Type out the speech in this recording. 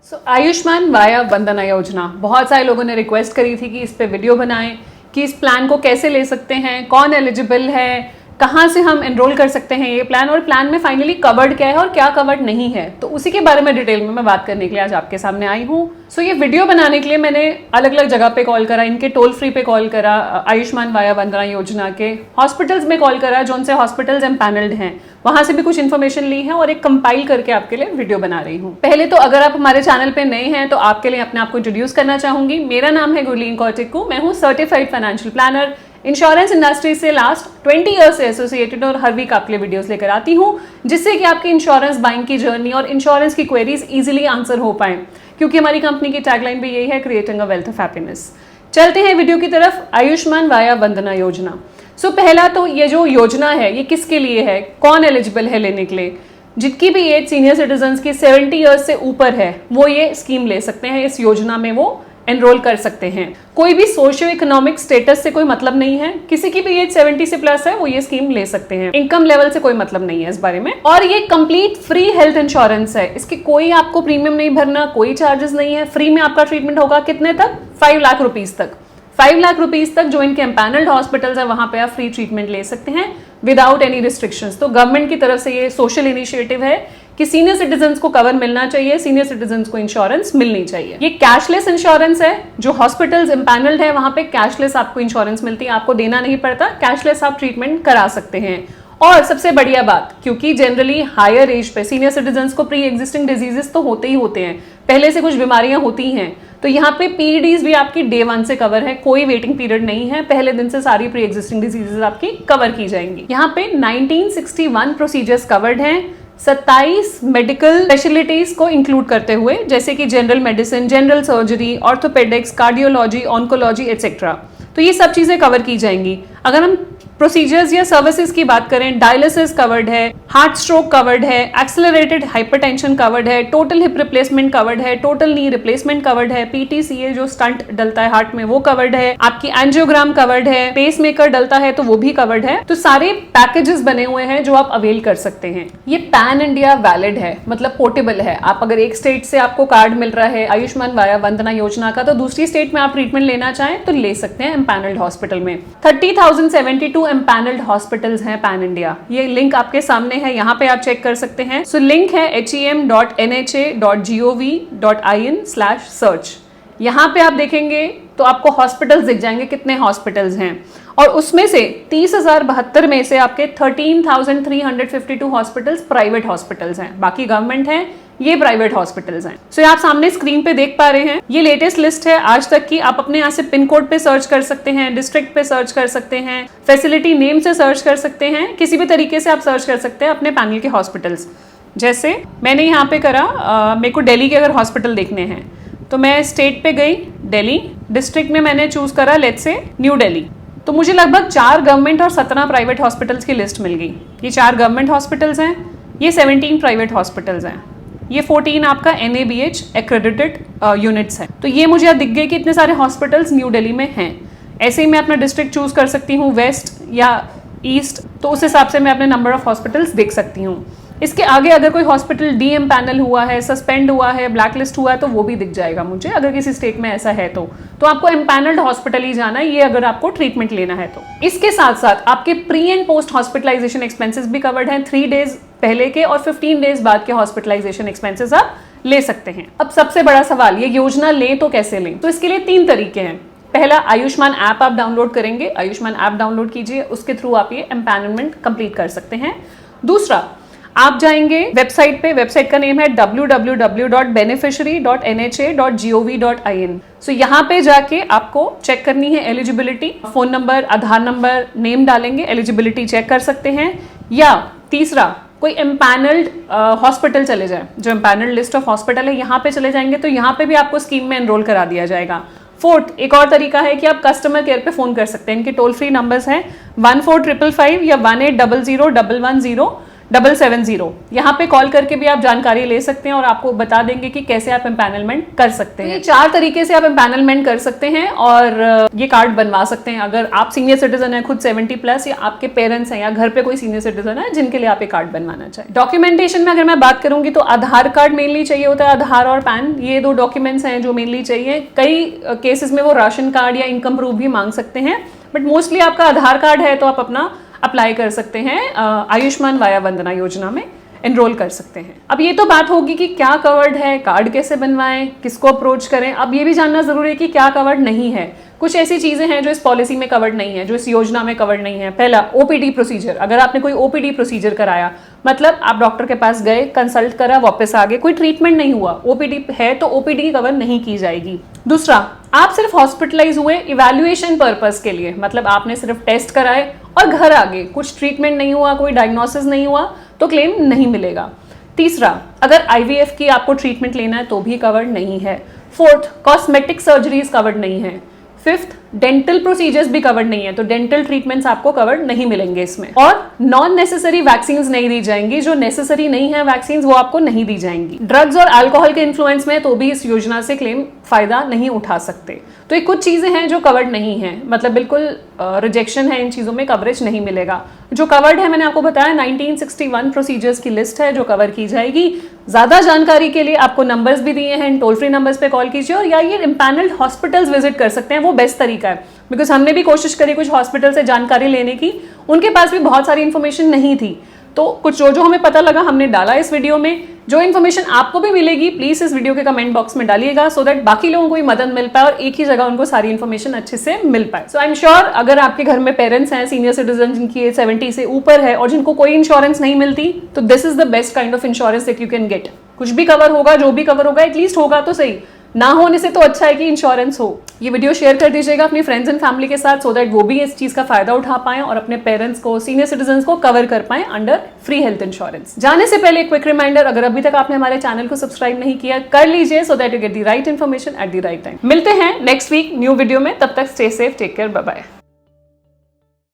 Ayushman via Vandana Yojana, बहुत सारे लोगों ने रिक्वेस्ट करी थी कि इस पे वीडियो बनाएं कि इस प्लान को कैसे ले सकते हैं, कौन एलिजिबल है, कहाँ से हम एनरोल कर सकते हैं ये प्लान, और प्लान में फाइनली कवर्ड क्या है और क्या कवर्ड नहीं है। तो उसी के बारे में डिटेल में मैं बात करने के लिए आज आपके सामने आई हूँ। ये वीडियो बनाने के लिए मैंने अलग अलग जगह पे कॉल करा, इनके टोल फ्री पे कॉल करा, आयुष्मान वाया वंदना योजना के हॉस्पिटल्स में कॉल करा, जो उनसे हॉस्पिटल्स एम्पैनल्ड हैं, वहां से भी कुछ इन्फॉर्मेशन ली है और एक कंपाइल करके आपके लिए वीडियो बना रही हूँ। पहले तो अगर आप हमारे चैनल पे नए हैं तो आपके लिए अपने आप को इंट्रोड्यूस करना चाहूंगी। मेरा नाम है गुरलीन कौटिकू, मैं हूँ certified financial planner, insurance industry से लास्ट 20 ईयर्स से एसोसिएटेड, और हर वीक आपके लिए वीडियोस लेकर आती हूँ जिससे कि आपकी इंश्योरेंस बाइंग की जर्नी और इंश्योरेंस की क्वेरीज इजीली आंसर हो पाए, क्योंकि हमारी कंपनी की टैगलाइन भी यही है, creating a wealth of happiness. चलते हैं वीडियो की तरफ। आयुष्मान वाया वंदना योजना। पहला तो ये जो योजना है ये किसके लिए है, कौन एलिजिबल है लेने के लिए। जितकी भी एज सीनियर सिटीजन की 70 ईयर्स से ऊपर है वो ये स्कीम ले सकते हैं, इस योजना में वो एनरोल कर सकते हैं। कोई भी सोशियो इकोनॉमिक स्टेटस से कोई मतलब नहीं है, किसी की भी एज 70 से प्लस है वो ये स्कीम ले सकते हैं, इनकम लेवल से कोई मतलब नहीं है इस बारे में। और ये कंप्लीट फ्री हेल्थ इंश्योरेंस है, इसके कोई आपको प्रीमियम नहीं भरना, कोई चार्जेस नहीं है, फ्री में आपका ट्रीटमेंट होगा। कितने तक? 5 लाख रुपीज तक। 5 लाख रुपीज तक जो इनके एम्पैनल्ड हॉस्पिटल्स है वहां पे आप फ्री ट्रीटमेंट ले सकते हैं विदाउट एनी रिस्ट्रिक्शंस। तो गवर्नमेंट की तरफ से ये सोशल इनिशिएटिव है कि सीनियर सिटीजन्स को कवर मिलना चाहिए, सीनियर सिटीजन्स को इंश्योरेंस मिलनी चाहिए। ये कैशलेस इंश्योरेंस है, जो हॉस्पिटल्स एम्पैनल्ड है वहां पे कैशलेस आपको इंश्योरेंस मिलती है, आपको देना नहीं पड़ता, कैशलेस आप ट्रीटमेंट करा सकते हैं। और सबसे बढ़िया बात, क्योंकि जनरली हायर एज पे सीनियर सिटीजन्स को प्री एग्जिस्टिंग डिजीजेस तो होते ही होते हैं, पहले से कुछ बीमारियां होती हैं, तो यहाँ पे पीडीज भी आपकी डे 1 से कवर है, कोई वेटिंग पीरियड नहीं है, पहले दिन से सारी प्री एग्जिस्टिंग डिजीजेस आपकी कवर की जाएंगी। यहाँ पे 1961 प्रोसीजर्स कवर्ड हैं, 27 मेडिकल स्पेशलिटीज को इंक्लूड करते हुए, जैसे कि general medicine, general surgery, orthopaedics, cardiology, oncology etcetera. तो ये सब चीजें कवर की जाएंगी। अगर हम प्रोसीजर्स या सर्विसेज की बात करें, डायलिसिस कवर्ड है, हार्ट स्ट्रोक कवर्ड है, एक्सेलरेटेड हाइपरटेंशन कवर्ड है, टोटल हिप रिप्लेसमेंट कवर्ड है, टोटल नी रिप्लेसमेंट कवर्ड है, पीटीसीए जो स्टंट डलता है हार्ट में वो कवर्ड है, आपकी एंजियोग्राम कवर्ड है, पेस मेकर डलता है तो वो भी कवर्ड है। तो सारे पैकेजेस बने हुए हैं जो आप अवेल कर सकते हैं। ये पैन इंडिया वैलिड है, मतलब पोर्टेबल है। आप अगर एक स्टेट से आपको कार्ड मिल रहा है आयुष्मान वाया वंदना योजना का, तो दूसरी स्टेट में आप ट्रीटमेंट लेना चाहें तो ले सकते हैं एम्पैनल्ड हॉस्पिटल में। 30,072 एम्पैनल्ड हॉस्पिटल्स हैं पैन इंडिया। ये लिंक आपके सामने है, यहाँ पे आप चेक कर सकते हैं। लिंक है hem.nha.gov.in/search। यहाँ पे आप देखेंगे तो आपको हॉस्पिटल्स दिख जाएंगे, कितने हॉस्पिटल्स हैं, और उसमें से 30,072 में से आपके 13,352 हॉस्पिटल्स प्राइवेट हॉस्पिटल्स हैं, बाकी गवर्नमेंट हैं, ये प्राइवेट हॉस्पिटल्स हैं। ये आप सामने स्क्रीन पे देख पा रहे हैं, ये लेटेस्ट लिस्ट है आज तक की। आप अपने यहाँ से पिन कोड पे सर्च कर सकते हैं, डिस्ट्रिक्ट पे सर्च कर सकते हैं, फैसिलिटी नेम से सर्च कर सकते हैं, किसी भी तरीके से आप सर्च कर सकते हैं अपने पैनल के हॉस्पिटल्स। जैसे मैंने यहाँ पे करा, मेरे को दिल्ली के अगर हॉस्पिटल देखने हैं तो मैं स्टेट पे गई दिल्ली, डिस्ट्रिक्ट में मैंने चूज करा लेट्स से न्यू दिल्ली, तो मुझे लगभग 4 गवर्नमेंट और 17 प्राइवेट हॉस्पिटल्स की लिस्ट मिल गई। ये 4 गवर्नमेंट हॉस्पिटल्स हैं, ये 17 प्राइवेट हॉस्पिटल्स हैं, ये 14 आपका NABH एक्रेडिटेड यूनिट्स हैं। तो ये मुझे दिख गए कि इतने सारे हॉस्पिटल्स न्यू दिल्ली में हैं। ऐसे ही मैं अपना डिस्ट्रिक्ट चूज कर सकती हूँ, वेस्ट या ईस्ट, तो उस हिसाब से मैं अपने नंबर ऑफ हॉस्पिटल्स देख सकती हूँ। इसके आगे अगर कोई हॉस्पिटल DM पैनल हुआ है, सस्पेंड हुआ है, ब्लैक लिस्ट हुआ है, तो वो भी दिख जाएगा मुझे, अगर किसी स्टेट में ऐसा है तो आपको एम्पैनल्ड हॉस्पिटल ही जाना है, ये अगर आपको ट्रीटमेंट लेना है तो। इसके साथ साथ आपके pre and post hospitalisation expenses भी कवर्ड हैं, 3 डेज पहले के और 15 डेज बाद के हॉस्पिटलाइजेशन एक्सपेंसेस आप ले सकते हैं। अब सबसे बड़ा सवाल, ये योजना लें तो कैसे लें? तो इसके लिए 3 तरीके हैं। पहला, आयुष्मान ऐप आप डाउनलोड करेंगे, आयुष्मान ऐप डाउनलोड कीजिए, उसके थ्रू आप ये एम्पैनलमेंट कंप्लीट कर सकते हैं। दूसरा, आप जाएंगे वेबसाइट पे, वेबसाइट का नेम है www.beneficiary.nha.gov.in। यहाँ पे जाके आपको चेक करनी है एलिजिबिलिटी, फोन नंबर, आधार नंबर, नेम डालेंगे, एलिजिबिलिटी चेक कर सकते हैं। या तीसरा, कोई एम्पैनल्ड हॉस्पिटल चले जाए, जो एम्पैनल्ड लिस्ट ऑफ हॉस्पिटल है यहाँ पे चले जाएंगे तो यहाँ पे भी आपको स्कीम में एनरोल करा दिया जाएगा। फोर्थ, एक और तरीका है कि आप कस्टमर केयर पे फोन कर सकते हैं, इनके टोल फ्री नंबर्स हैं 1455 या 1800 110 770। यहाँ पे कॉल करके भी आप जानकारी ले सकते हैं और आपको बता देंगे कि कैसे आप एम्पैनलमेंट कर सकते हैं। 4 तरीके से आप एम्पैनलमेंट कर सकते हैं और ये कार्ड बनवा सकते हैं अगर आप सीनियर सिटीजन है, खुद 70+ या आपके पेरेंट्स हैं या घर पे कोई सीनियर सिटीजन है जिनके लिए आप ये कार्ड बनवाना चाहें। डॉक्यूमेंटेशन में अगर मैं बात करूंगी तो आधार कार्ड मेनली चाहिए होता है, आधार और पैन, ये 2 डॉक्यूमेंट्स हैं जो मेनली चाहिए। कई केसेस में वो राशन कार्ड या इनकम प्रूफ भी मांग सकते हैं, बट मोस्टली आपका आधार कार्ड है तो आप अपना अप्लाई कर सकते हैं आयुष्मान वाया वंदना योजना में एनरोल कर सकते हैं। अब ये तो बात होगी कि क्या कवर्ड है, कार्ड कैसे बनवाएं, किसको अप्रोच करें। अब ये भी जानना जरूरी है कि क्या कवर्ड नहीं है। कुछ ऐसी चीजें हैं जो इस पॉलिसी में कवर्ड नहीं है, जो इस योजना में कवर्ड नहीं है। पहला, ओपीडी प्रोसीजर। अगर आपने कोई ओपीडी प्रोसीजर कराया, मतलब आप डॉक्टर के पास गए, कंसल्ट करा, वापस आ गए, कोई ट्रीटमेंट नहीं हुआ, ओपीडी है तो ओपीडी कवर नहीं की जाएगी। दूसरा, आप सिर्फ हॉस्पिटलाइज हुए इवैल्यूएशन पर्पस के लिए, मतलब आपने सिर्फ टेस्ट कराए और घर आ गए, कुछ ट्रीटमेंट नहीं हुआ, कोई डायग्नोसिस नहीं हुआ, तो क्लेम नहीं मिलेगा। तीसरा, अगर आईवीएफ की आपको ट्रीटमेंट लेना है तो भी कवर्ड नहीं है। फोर्थ, कॉस्मेटिक सर्जरीज कवर्ड नहीं है। फिफ्थ, डेंटल प्रोसीजर्स भी कवर्ड नहीं है, तो डेंटल ट्रीटमेंट्स आपको कवर्ड नहीं मिलेंगे इसमें। और नॉन नेसेसरी वैक्सीन्स नहीं दी जाएंगी, जो नेसेसरी नहीं है वैक्सीन्स वो आपको नहीं दी जाएंगी। ड्रग्स और अल्कोहल के इन्फ्लुएंस में तो भी इस योजना से क्लेम फायदा नहीं उठा सकते। तो ये कुछ चीजें हैं जो कवर्ड नहीं है, मतलब बिल्कुल रिजेक्शन है, इन चीजों में कवरेज नहीं मिलेगा। जो कवर्ड है मैंने आपको बताया 1961 प्रोसीजर्स की लिस्ट है जो कवर की जाएगी। ज्यादा जानकारी के लिए आपको नंबर्स भी दिए हैं, टोल फ्री नंबर्स पे कॉल कीजिए, और या ये इम्पैनल्ड हॉस्पिटल्स विजिट कर सकते हैं, वो बेस्ट तरीका है। बिकॉज हमने भी कोशिश करी कुछ हॉस्पिटल से जानकारी लेने की, उनके पास भी बहुत सारी इन्फॉर्मेशन नहीं थी, तो कुछ जो हमें पता लगा हमने डाला इस वीडियो में। जो इन्फॉर्मेशन आपको भी मिलेगी प्लीज इस वीडियो के कमेंट बॉक्स में डालिएगा, सो दैट बाकी लोगों को भी मदद मिल पाए और एक ही जगह उनको सारी इन्फॉर्मेशन अच्छे से मिल पाए। सो आई एम श्योर अगर आपके घर में पेरेंट्स हैं, सीनियर सिटीजन जिनकी एज 70 से ऊपर है और जिनको कोई इंश्योरेंस नहीं मिलती, तो this is the best kind of insurance that you can get. कुछ भी कवर होगा, जो भी कवर होगा एटलीस्ट होगा तो सही, ना होने से तो अच्छा है कि इंश्योरेंस हो। ये वीडियो शेयर कर दीजिएगा अपनी फ्रेंड्स एंड फैमिली के साथ, सो दैट वो भी इस चीज का फायदा उठा पाएं और अपने पेरेंट्स को, सीनियर सिटीजन को कवर कर पाएं अंडर फ्री हेल्थ इंश्योरेंस। जाने से पहले क्विक रिमाइंडर, अगर अभी तक आपने हमारे चैनल को सब्सक्राइब नहीं किया कर लीजिए, so that you get the right information at the right time. मिलते हैं नेक्स्ट वीक न्यू वीडियो में, तब तक stay safe, take care, bye bye.